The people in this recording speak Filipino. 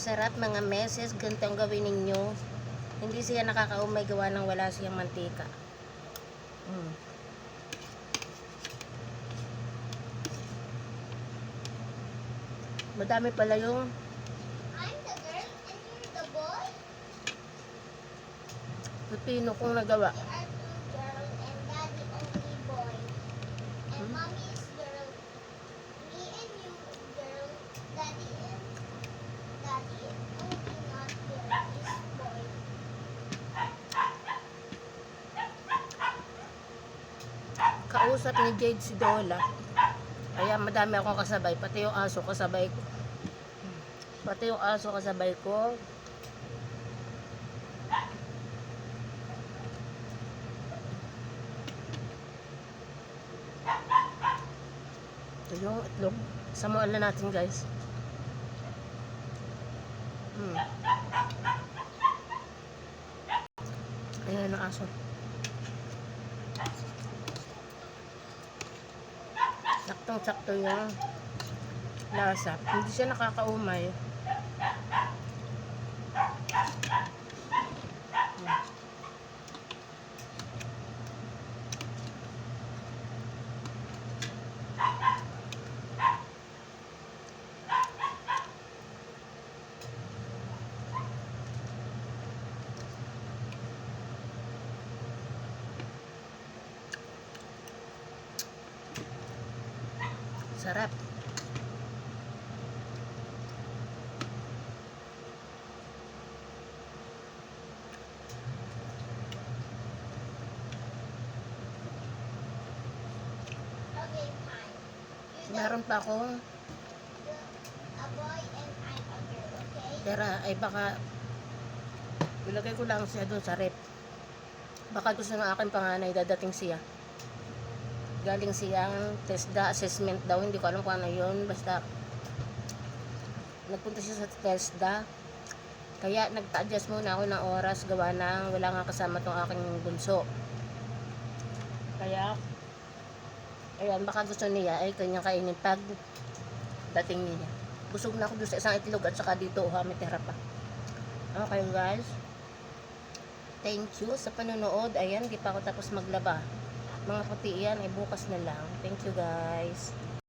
Masarap mga meses, ganito ang gawin ninyo. Hindi siya nakakaumay gawa ng wala siyang mantika. Madami pala yung I'm the girl and you're the boy. pipino kong nagawa. We are two girls and daddy only boy. And mommy is girl. Me and you girl. Daddy only not girl is boy. Kausap ni Jade si Dola. Kaya madami akong kasabay. Pati yung aso kasabay ko. Ito yung itlog. Samuan na natin guys. Ayan ang aso. Saktong-sakto yung lasa. Hindi siya nakakaumay. Sarap. Okay, fine. Meron pa akong A boy and I'm a girl, okay? tira. Ay baka ilagay ko lang siya dun sa rep. Baka gusto ng aking panganay dadating siya. Galing siyang TESDA assessment daw. Hindi ko alam kung ano yun. Basta nagpunta siya sa TESDA. Kaya nagta-adjust muna ako ng oras gawa ng wala nga kasama tong aking bunso. Kaya ayan, baka gusto niya ay kanyang kainin pag dating niya. Busog na ako doon sa isang itlog at saka dito may tira pa. Okay guys, thank you sa panonood. Ayan, di pa ako tapos maglaba. Mga puti yan, bukas na lang. Thank you guys.